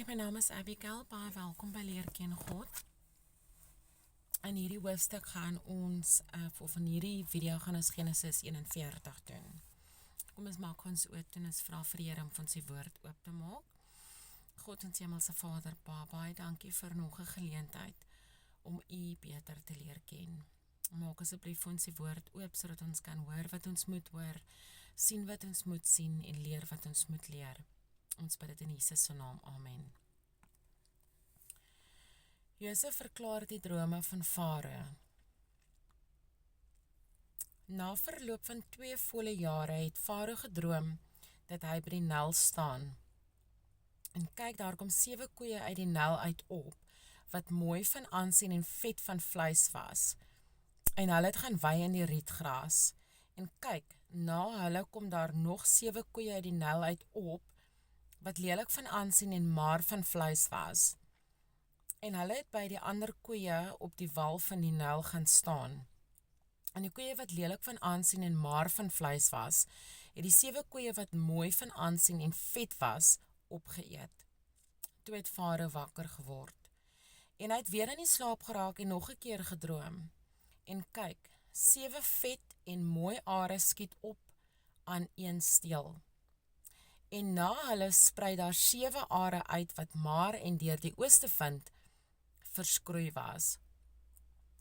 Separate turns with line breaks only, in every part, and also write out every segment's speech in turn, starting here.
My naam is Abigail, baie welkom by Leer Ken God. In hierdie hoofstuk gaan ons, of in hierdie video gaan ons Genesis 41 doen. Kom ons maak ons oop en ons vra vir die Here om van sy woord oop te maak. God ons Hemelse Vader, baie dankie vir nog 'n geleentheid om U beter te leer ken. Maak asseblief ons die woord oop sodat ons kan hoor wat ons moet hoor, sien wat ons moet sien en leer wat ons moet leer. Ons bid dit in Jesus se naam, amen. Josef verklaar die drome van Farao. Na verloop van 2 volle jare het Farao gedroom dat hy by die Nil staan. En kyk, daar kom 7 koeie uit die Nil uit op, wat mooi van aansien en vet van vleis was. En hulle het gaan wei in die rietgras. En kyk, na hulle kom daar nog 7 koeie uit die Nil uit op, wat lelik van aansien en maar van vleis was. En hulle het by die ander koeie op die wal van die Nil gaan staan. En die koeie wat lelik van aansien en maar van vleis was, het die 7 koeie wat mooi van aansien en vet was, opgeëet. Toe het Farao wakker geword. En hy het weer in die slaap geraak en nog 'n keer gedroom. En kyk, 7 vet en mooi are skiet op aan een steel. En na hulle sprei daar 7 are uit wat maar en deur die oostewind verskroei was.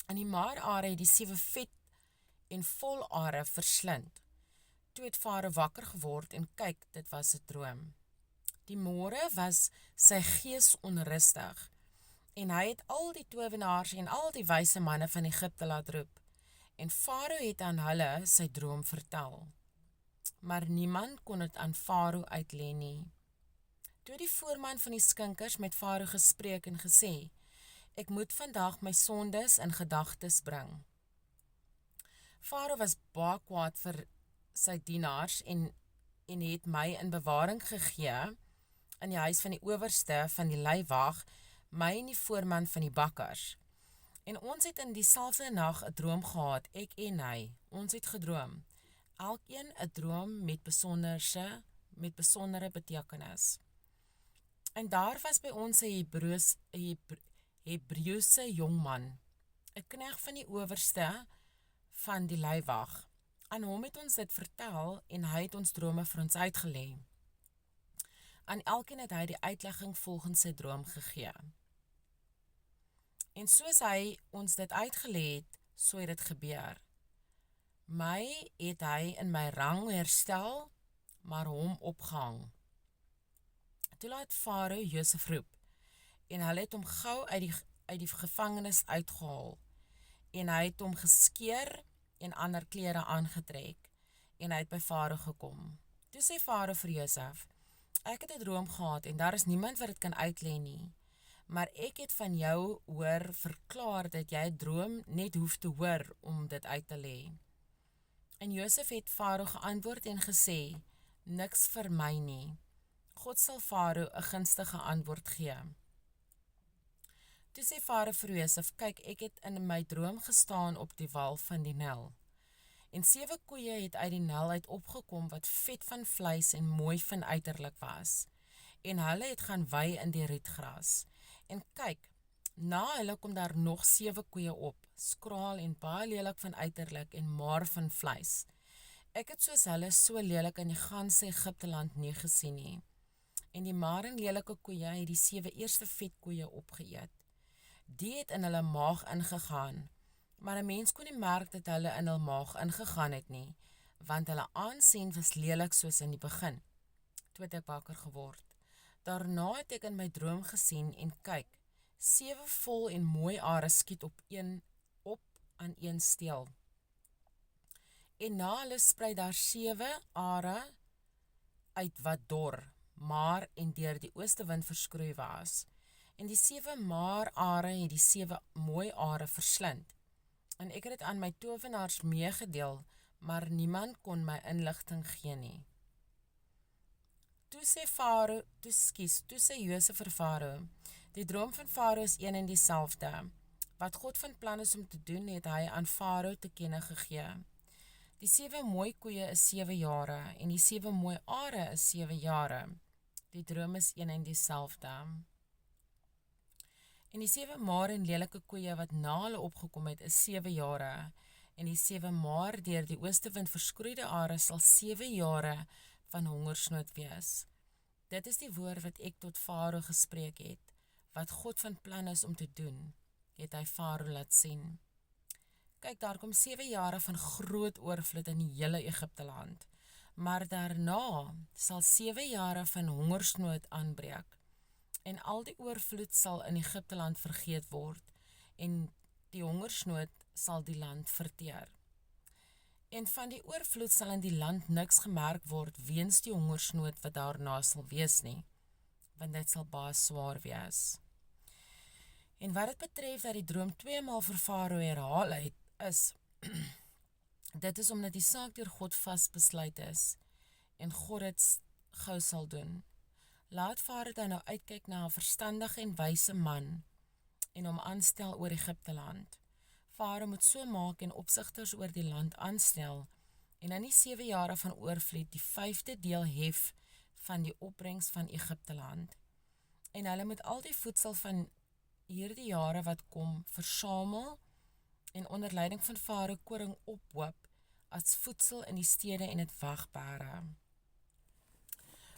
En die maar are het die 7 vet en vol are verslind. Toe het Farao wakker geword en kyk, dit was 'n droom. Die môre was sy gees onrustig en hy het al die towenaars en al die wyse manne van Egipte laat roep. En Farao het aan hulle sy droom vertel. Maar niemand kon dit aan Farao uitlê nie. Toe die voorman van die skinkers met Farao gespreek en gesê, ek moet vandag my sondes in gedagtes bring. Farao was baie kwaad vir sy dienaars en het my in bewaring gegee in die huis van die owerste van die leiwag, my en die voorman van die bakkers. En ons het in dieselfde nag 'n droom gehad, ek en hy. Ons het gedroom. Elkeen 'n droom met besondere betekenis. En daar was by ons 'n Hebreëse jongman, 'n knegt van die owerste van die leiwag. Aan hom het ons dit vertel en hy het ons drome vir ons uitgelê. Aan elkeen het hy die uitlegging volgens sy droom gegee. En soos hy ons dit uitgelê het, so het dit gebeur. My het hy in my rang herstel, maar hom opgehang. Toe laat Farao Josef roep, en hulle het hom gou uit die gevangenis uitgehaal, en hy het hom geskeer en ander klere aangetrek, en hy het by Farao gekom. Toe sê Farao vir Josef, ek het 'n droom gehad, en daar is niemand wat dit kan uitlê nie, maar ek het van jou hoor verklaar dat jy 'n droom net hoef te hoor om dit uit te lê. En Josef het Farao geantwoord en gesê, niks vir my nie. God sal Farao 'n gunstige antwoord gee. Toe sê Farao vir Josef, kyk, ek het in my droom gestaan op die wal van die Nil. En 7 koeie het uit die Nil uit opgekom wat vet van vleis en mooi van uiterlik was. En hulle het gaan wei in die rietgras. En kyk, na hulle kom daar nog 7 koeie op, skraal en baie lelik van uiterlik en maar van vleis. Ek het soos hulle so lelik in die ganse Egipteland nie gesien nie. En die maar en lelike koeie het die 7 eerste vet koeie opgeëet. Die het in hulle maag ingegaan, maar 'n mens kon nie merk dat hulle in hul maag ingegaan het nie, want hulle aansien was lelik soos in die begin. Toe het ek wakker geword. Daarna het ek in my droom gesien en kyk, 7 vol en mooi are skiet op aan een steel. En na hulle sprei daar 7 are uit wat dor, maar en deur die oostewind verskroei was. En die 7 maar are het die 7 mooi are verslind. En ek het dit aan my towenaars meegedeel, maar niemand kon my inligting gee nie. Toe sê Josef vir Farao, die droom van Farao is een en dieselfde. Wat God van plan is om te doen, het hy aan Farao te kenne gegee. Die 7 mooi koeie is 7 jare, en die 7 mooi are is 7 jare. Die droom is een en dieselfde. En die 7 maar en lelike koeie wat na hulle opgekom het, is 7 jare. En die 7 maar deur die oostewind verskroeide are sal 7 jare van hongersnood wees. Dit is die woord wat ek tot Farao gespreek het, wat God van plan is om te doen, het hy Farao laat sien. Kyk, daar kom 7 jare van groot oorvloed in die hele Egipte land, maar daarna sal 7 jare van hongersnood aanbreek, en al die oorvloed sal in Egipte land vergeet word, en die hongersnood sal die land verteer. En van die oorvloed sal in die land niks gemerk word weens die hongersnood wat daarna sal wees nie, want dit sal baie swaar wees. En wat het betref dat die droom 2 maal vir Farao herhaal het, is, dit is omdat die saak deur God vasbesluit is, en God dit gou sal doen. Laat Farao dan nou uitkyk na 'n verstandige en wyse man, en hom aanstel oor Egipte land. Farao moet so maak en opsigters oor die land aanstel, en in die 7 jare van oorvloed die 5de deel hef van die opbrengs van Egipte land. En hulle moet al die voedsel van hierdie jare wat kom versamel, en onder leiding van Farao koring ophoop, as voedsel in die stede en het wegbere.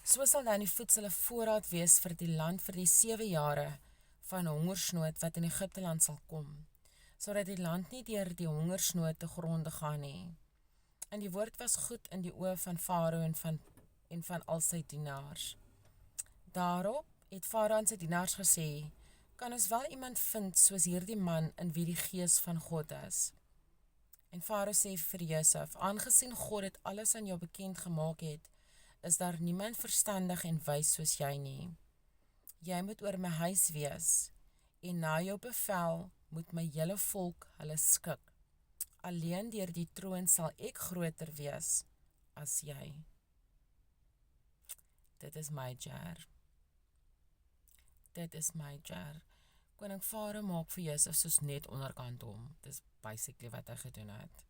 So sal dan die voedsel 'n voorraad wees vir die land vir die 7 jare van hongersnood wat in Egipte land sal kom, sodat die land nie deur die hongersnood te gronde gaan nie. En die woord was goed in die oë van Farao en van al sy dienaars. Daarop het Farao aan sy dienaars gesê, kan ons wel iemand vind soos hierdie man in wie die gees van God is? En Farao sê vir Josef, aangesien God dit alles aan jou bekend gemaak het, is daar niemand verstandig en wys soos jy nie. Jy moet oor my huis wees, en na jou bevel moet my hele volk hulle skik. Alleen deur die troon sal ek groter wees as jy. Dit is major. Dit is major. Koning Farao maak vir Josef soos net onderkant hom. Dis basically wat hy gedoen het.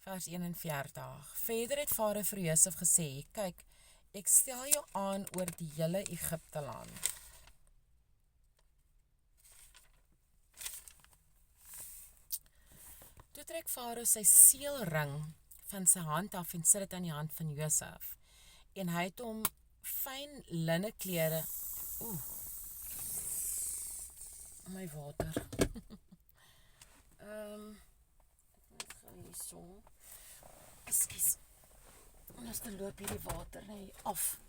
Vers 41. Verder het Farao vir Josef gesê, kyk, ek stel jou aan oor die hele Egipte land. Toe trek Farao sy seelring van sy hand af en sit dit aan die hand van Josef. En hy het hom fyn linne klere, my water. Hierso. Ekskuus. Ons dan loop hierdie water nie af.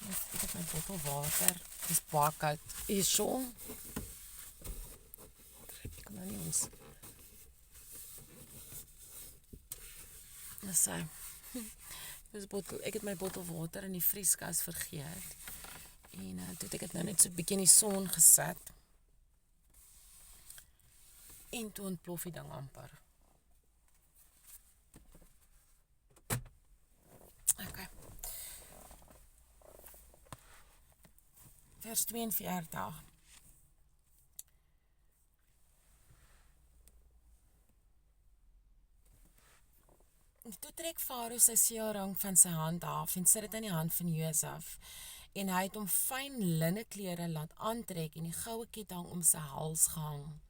Ek het my bottel water. Dis baie koud. Hierso. Ek kan nou nie ons. Dis hy. Ek het my bottel water in die vrieskas vergeet. En toe het ek het nou net so 'n bietjie in die son gesit. En toe ontplof die ding amper. Okay. Vers 42. Toe trek Farao sy seelring van sy hand af en sit dit in die hand van Josef. En hy het hom fyn linne klere laat aantrek en die goue ketting om sy hals gehang.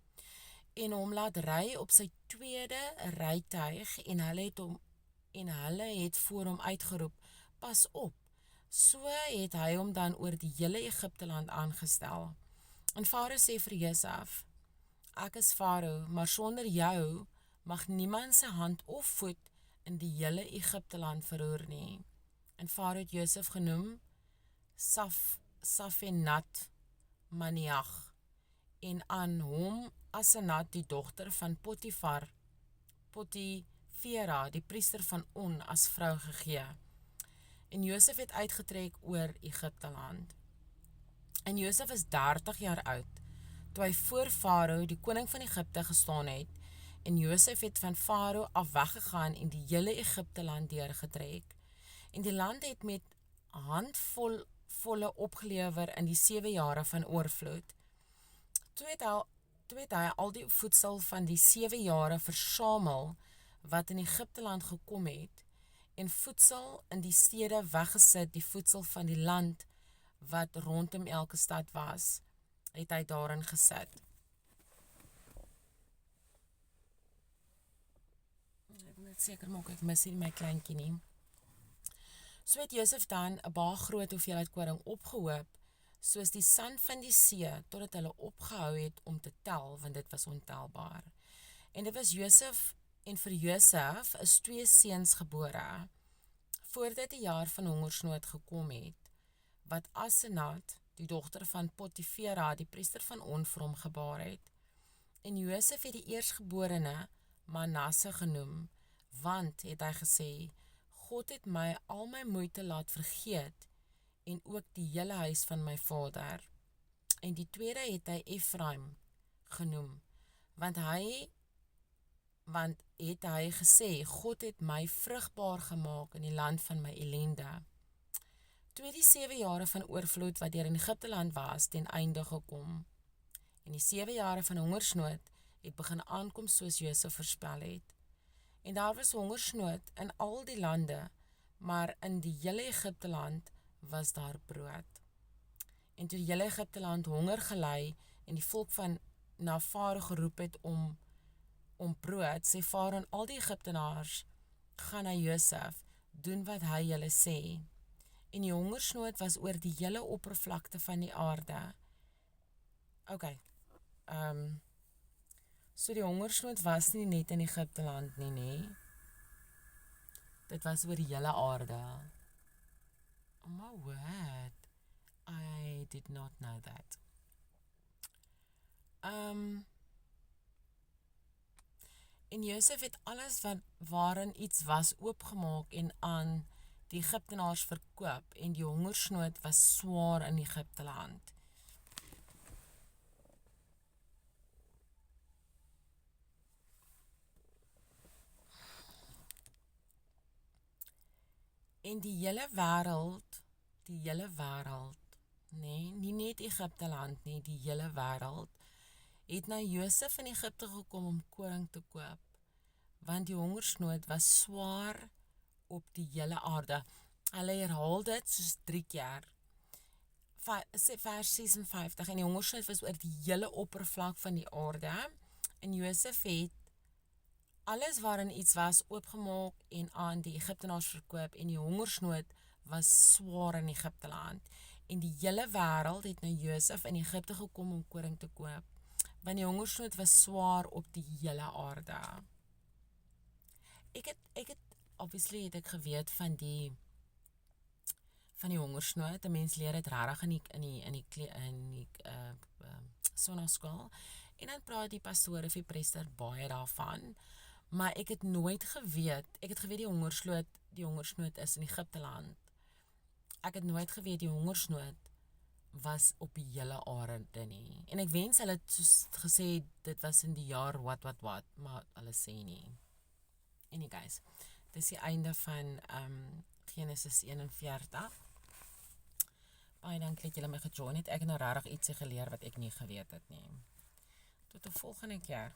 En hom laat ry op sy tweede rytuig en hulle het voor hom uitgeroep, pas op. So het hy hom dan oor die hele Egipte land aangestel. En Farao sê vir Josef, ek is Farao, maar sonder jou mag niemand sy hand of voet in die hele Egipte land verroer nie. En Farao het Josef genoem Safenat Maniach en aan hom Asenat die dogter van Potifera, die priester van On, as vrou gegee. En Josef het uitgetrek oor Egipte land. En Josef is 30 jaar oud, toe hy voor Farao, die koning van Egipte, gestaan het, en Josef het van Farao af weggegaan en die hele Egipte land deurgetrek. En die land het met handvolle opgelewer in die 7 jare van oorvloed. Toe het hy al die voedsel van die 7 jare versamel wat in Egipte land gekom het, en voedsel in die stede weggesit, die voedsel van die land wat rondom elke stad was, het hy daarin gesit. Ek wil net seker maak, ek mis nie my kleintjie nie. So het Josef dan 'n baie groot hoeveelheid koring opgehoop, soos die sand van die see, totdat hulle opgehou het om te tel, want dit was ontelbaar. En dit was Josef, en vir Josef is 2 seuns gebore, voordat die jaar van hongersnood gekom het, wat Asenat, die dogter van Potifera, die priester van On, vir hom gebaar het. En Josef het die eerstgeborene Manasse genoem, want, het hy gesê, God het my al my moeite laat vergeet, en ook die hele huis van my vader. En die tweede het hy Ephraim genoem, want het hy gesê, God het my vrugbaar gemaak in die land van my ellende. Toe die 7 jare van oorvloed wat deur in Egipte land was, ten einde gekom. En die 7 jare van hongersnood het begin aankom soos Josef voorspel het. En daar was hongersnood in al die lande, maar in die hele Egipte land was daar brood. En toe die hele Egipte land honger gelei en die volk na Farao geroep het om brood, sê Farao en al die Egiptenaars, gaan na Josef, doen wat hy julle sê. En die hongersnood was oor die hele oppervlakte van die aarde. So die hongersnood was nie net in Egipte land nie. Dit was oor die hele aarde. Oh my word. I did not know that. En Josef het alles waarin iets was oopgemaak en aan die Egiptenaars verkoop, en die hongersnood was swaar in Egipte land. En die hele wêreld, nee, nie net Egipte land nie, die hele wêreld, het na Josef in Egipte gekom om koring te koop, want die hongersnood was swaar op die hele aarde. Hulle herhaal dit soos 3 keer. Vers 56, en die hongersnood was oor die hele oppervlak van die aarde, en Josef het alles waarin iets was oopgemaak en aan die Egiptenaars verkoop, en die hongersnood was swaar in Egipte land. En die hele wêreld het na Josef in Egipte gekom om koring te koop, want die hongersnood was swaar op die hele aarde. Obviously het ek geweet van die hongersnood. 'n Mens leer dit regtig in die sonnaskool. En dan praat die pastoor of die priester baie daarvan. Maar ek het nooit geweet, die hongersnood is in Egipte land. Ek het nooit geweet die hongersnood was op die hele aarde nie. En ek wens hulle het soos gesê, dit was in die jaar wat, maar hulle sê nie. Anyways, dit is die einde van Genesis 41. Baie dankie dat julle my gejoin het. Ek het nou regtig ietsie geleer wat ek nie geweet het nie. Tot 'n volgende keer.